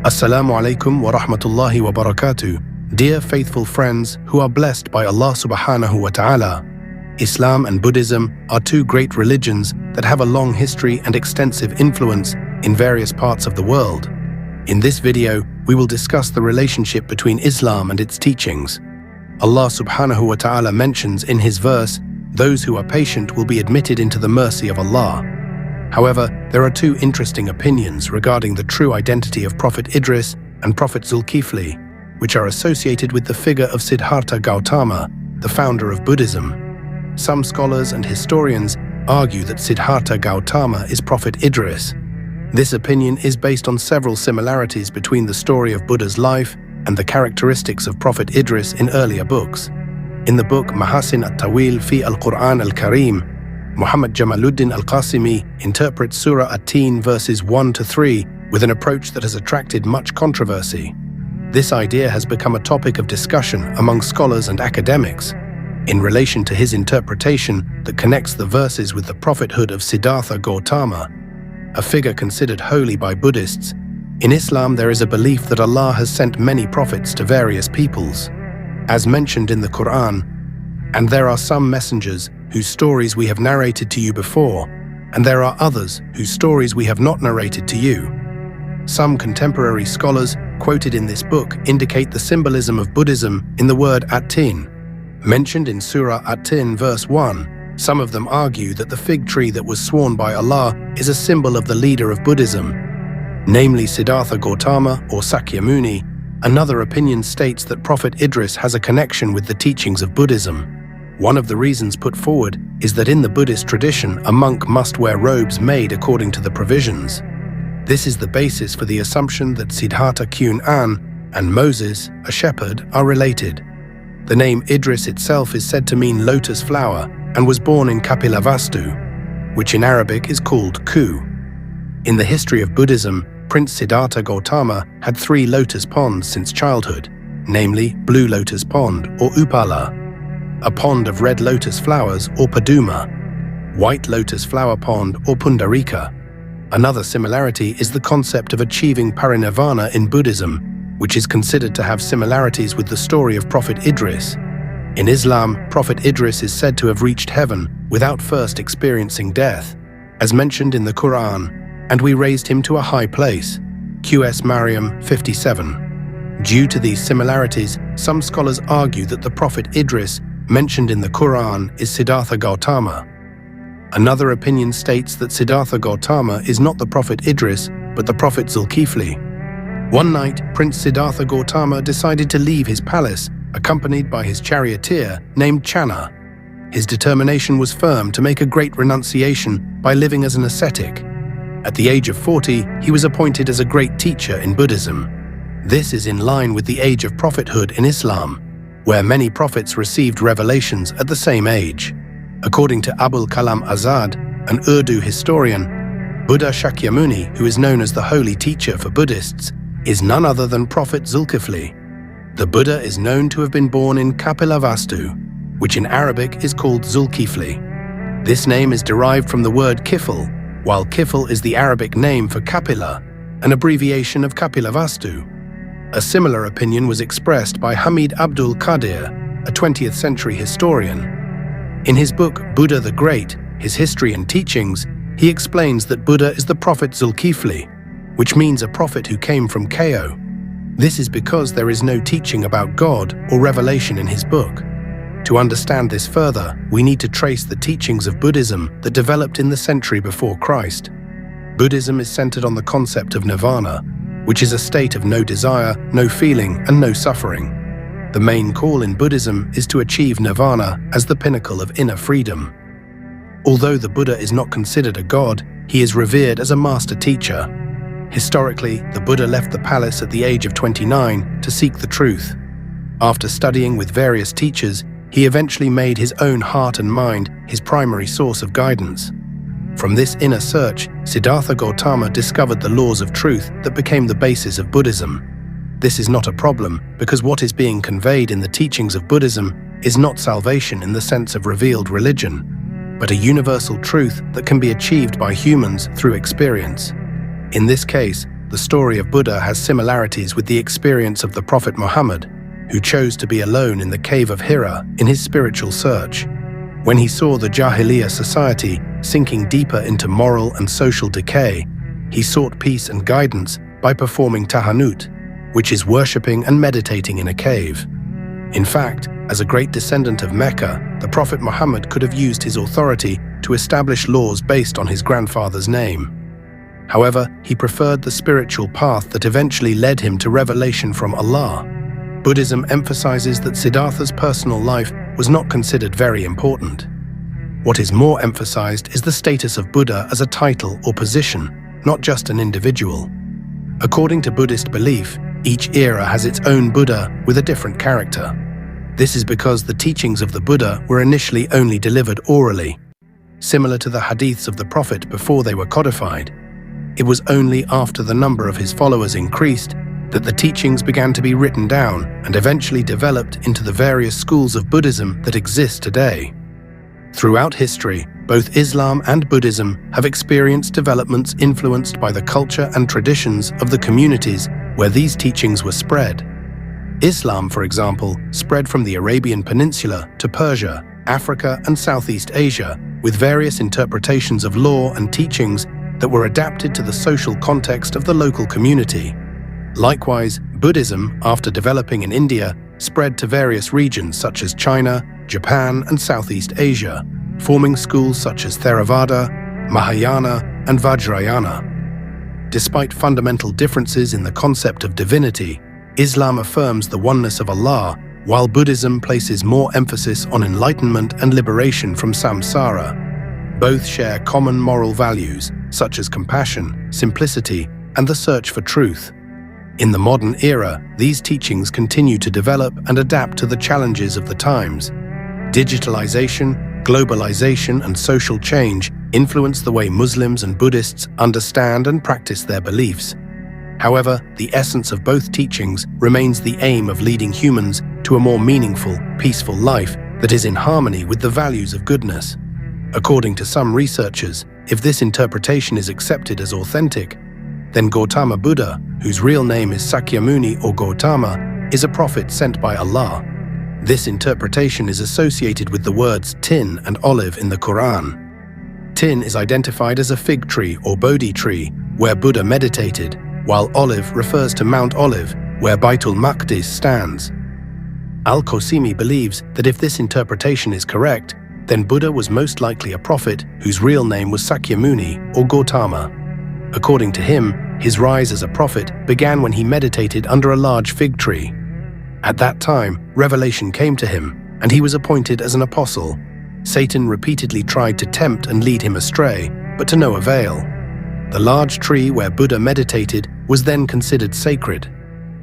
Assalamu alaikum wa rahmatullahi wa barakatuh. Dear faithful friends who are blessed by Allah Subhanahu wa ta'ala, Islam and Buddhism are two great religions that have a long history and extensive influence in various parts of the world. In this video, we will discuss the relationship between Islam and its teachings. Allah Subhanahu wa ta'ala mentions in his verse, those who are patient will be admitted into the mercy of Allah. However, there are two interesting opinions regarding the true identity of Prophet Idris and Prophet Zulkifli, which are associated with the figure of Sidharta Gautama, the founder of Buddhism. Some scholars and historians argue that Sidharta Gautama is Prophet Idris. This opinion is based on several similarities between the story of Buddha's life and the characteristics of Prophet Idris in earlier books. In the book Mahasin at-Tawil fi al-Quran al-Karim, Muhammad Jamaluddin al-Qasimi interprets Surah At-Tin verses 1-3 with an approach that has attracted much controversy. This idea has become a topic of discussion among scholars and academics in relation to his interpretation that connects the verses with the prophethood of Sidharta Gautama, a figure considered holy by Buddhists. In Islam, there is a belief that Allah has sent many prophets to various peoples, as mentioned in the Quran, and there are some messengers whose stories we have narrated to you before, and there are others whose stories we have not narrated to you. Some contemporary scholars quoted in this book indicate the symbolism of Buddhism in the word At-Tin, mentioned in Surah At-Tin verse 1. Some of them argue that the fig tree that was sworn by Allah is a symbol of the leader of Buddhism, namely Sidharta Gautama or Sakyamuni. Another opinion states that Prophet Idris has a connection with the teachings of Buddhism. One of the reasons put forward is that in the Buddhist tradition, a monk must wear robes made according to the provisions. This is the basis for the assumption that Siddhartha Qun and Moses, a shepherd, are related. The name Idris itself is said to mean lotus flower and was born in Kapilavastu, which in Arabic is called Ku. In the history of Buddhism, Prince Sidharta Gautama had 3 lotus ponds since childhood, namely Blue Lotus Pond or Upala, a pond of red lotus flowers or Paduma, white lotus flower pond or Pundarika. Another similarity is the concept of achieving parinirvana in Buddhism, which is considered to have similarities with the story of Prophet Idris. In Islam, Prophet Idris is said to have reached heaven without first experiencing death, as mentioned in the Quran, and we raised him to a high place. QS Maryam 57. Due to these similarities, some scholars argue that the Prophet Idris mentioned in the Quran is Sidharta Gautama. Another opinion states that Sidhartha Gautama is not the Prophet Idris, but the Prophet Zulkifli. One night, Prince Sidhartha Gautama decided to leave his palace, accompanied by his charioteer named Channa. His determination was firm to make a great renunciation by living as an ascetic. At the age of 40, he was appointed as a great teacher in Buddhism. This is in line with the age of prophethood in Islam, where many prophets received revelations at the same age. According to Abul Kalam Azad, an Urdu historian, Buddha Shakyamuni, who is known as the holy teacher for Buddhists, is none other than Prophet Zulkifli. The Buddha is known to have been born in Kapilavastu, which in Arabic is called Zulkifli. This name is derived from the word Kifl, while Kifl is the Arabic name for Kapila, an abbreviation of Kapilavastu. A similar opinion was expressed by Hamid Abdul Qadir, a 20th century historian. In his book Buddha the Great, His History and Teachings, he explains that Buddha is the Prophet Zulkifli, which means a prophet who came from Kao. This is because there is no teaching about God or revelation in his book. To understand this further, we need to trace the teachings of Buddhism that developed in the century before Christ. Buddhism is centered on the concept of nirvana, which is a state of no desire, no feeling, and no suffering. The main call in Buddhism is to achieve nirvana as the pinnacle of inner freedom. Although the Buddha is not considered a god, he is revered as a master teacher. Historically, the Buddha left the palace at the age of 29 to seek the truth. After studying with various teachers, he eventually made his own heart and mind his primary source of guidance. From this inner search, Sidhartha Gautama discovered the laws of truth that became the basis of Buddhism. This is not a problem because what is being conveyed in the teachings of Buddhism is not salvation in the sense of revealed religion, but a universal truth that can be achieved by humans through experience. In this case, the story of Buddha has similarities with the experience of the Prophet Muhammad, who chose to be alone in the cave of Hira in his spiritual search. When he saw the Jahiliyyah society sinking deeper into moral and social decay, he sought peace and guidance by performing tahanut, which is worshipping and meditating in a cave. In fact, as a great descendant of Mecca, the Prophet Muhammad could have used his authority to establish laws based on his grandfather's name. However, he preferred the spiritual path that eventually led him to revelation from Allah. Buddhism emphasizes that Siddhartha's personal life was not considered very important. What is more emphasized is the status of Buddha as a title or position, not just an individual. According to Buddhist belief, each era has its own Buddha with a different character. This is because the teachings of the Buddha were initially only delivered orally. Similar to the hadiths of the Prophet before they were codified, it was only after the number of his followers increased that the teachings began to be written down and eventually developed into the various schools of Buddhism that exist today. Throughout history, both Islam and Buddhism have experienced developments influenced by the culture and traditions of the communities where these teachings were spread. Islam, for example, spread from the Arabian Peninsula to Persia, Africa, and Southeast Asia, with various interpretations of law and teachings that were adapted to the social context of the local community. Likewise, Buddhism, after developing in India, spread to various regions such as China, Japan, and Southeast Asia, forming schools such as Theravada, Mahayana, and Vajrayana. Despite fundamental differences in the concept of divinity, Islam affirms the oneness of Allah, while Buddhism places more emphasis on enlightenment and liberation from samsara. Both share common moral values, such as compassion, simplicity, and the search for truth. In the modern era, these teachings continue to develop and adapt to the challenges of the times. Digitalization, globalization, and social change influence the way Muslims and Buddhists understand and practice their beliefs. However, the essence of both teachings remains the aim of leading humans to a more meaningful, peaceful life that is in harmony with the values of goodness. According to some researchers, if this interpretation is accepted as authentic, then Gautama Buddha, whose real name is Sakyamuni or Gautama, is a prophet sent by Allah. This interpretation is associated with the words tin and olive in the Quran. Tin is identified as a fig tree or Bodhi tree, where Buddha meditated, while olive refers to Mount Olive, where Baitul Maqdis stands. Al-Qasimi believes that if this interpretation is correct, then Buddha was most likely a prophet whose real name was Sakyamuni or Gautama. According to him, his rise as a prophet began when he meditated under a large fig tree. At that time, revelation came to him, and he was appointed as an apostle. Satan repeatedly tried to tempt and lead him astray, but to no avail. The large tree where Buddha meditated was then considered sacred.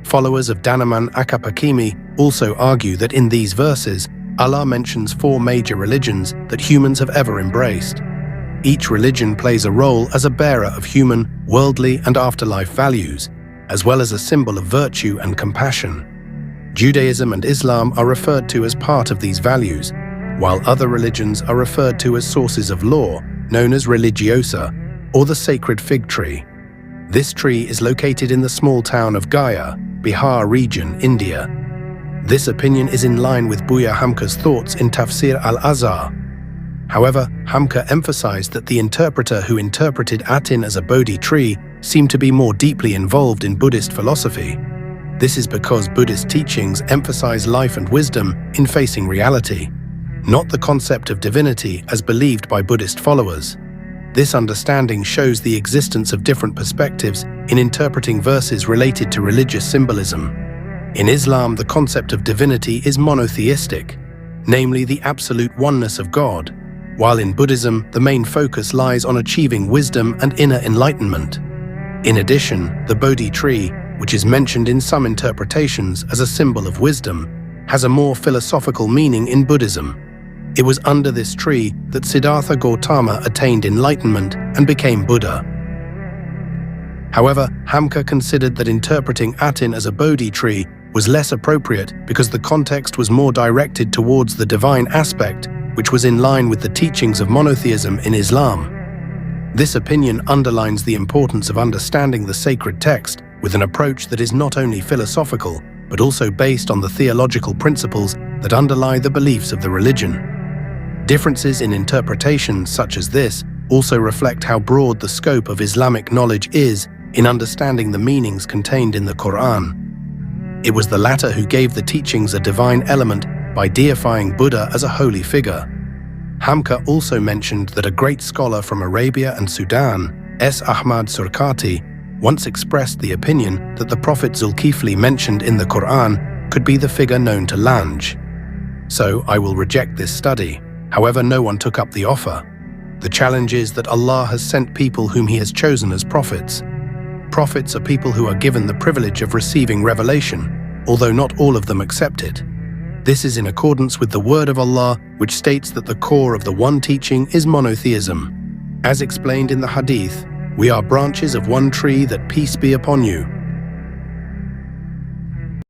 Followers of Danaman Akapakimi also argue that in these verses, Allah mentions 4 major religions that humans have ever embraced. Each religion plays a role as a bearer of human, worldly, and afterlife values, as well as a symbol of virtue and compassion. Judaism and Islam are referred to as part of these values, while other religions are referred to as sources of law, known as religiosa, or the sacred fig tree. This tree is located in the small town of Gaya, Bihar region, India. This opinion is in line with Buya Hamka's thoughts in Tafsir al-Azhar. However, Hamka emphasized that the interpreter who interpreted Atin as a Bodhi tree seemed to be more deeply involved in Buddhist philosophy. This is because Buddhist teachings emphasize life and wisdom in facing reality, not the concept of divinity as believed by Buddhist followers. This understanding shows the existence of different perspectives in interpreting verses related to religious symbolism. In Islam, the concept of divinity is monotheistic, namely the absolute oneness of God, while in Buddhism, the main focus lies on achieving wisdom and inner enlightenment. In addition, the Bodhi tree, which is mentioned in some interpretations as a symbol of wisdom, has a more philosophical meaning in Buddhism. It was under this tree that Sidharta Gautama attained enlightenment and became Buddha. However, Hamka considered that interpreting Atin as a Bodhi tree was less appropriate because the context was more directed towards the divine aspect, which was in line with the teachings of monotheism in Islam. This opinion underlines the importance of understanding the sacred text with an approach that is not only philosophical, but also based on the theological principles that underlie the beliefs of the religion. Differences in interpretations such as this also reflect how broad the scope of Islamic knowledge is in understanding the meanings contained in the Quran. It was the latter who gave the teachings a divine element by deifying Buddha as a holy figure. Hamka also mentioned that a great scholar from Arabia and Sudan, S. Ahmad Surkati, once expressed the opinion that the Prophet Zulkifli mentioned in the Quran could be the figure known to Lange. So I will reject this study. However, no one took up the offer. The challenge is that Allah has sent people whom He has chosen as prophets. Prophets are people who are given the privilege of receiving revelation, although not all of them accept it. This is in accordance with the word of Allah, which states that the core of the one teaching is monotheism. As explained in the hadith, we are branches of one tree that peace be upon you.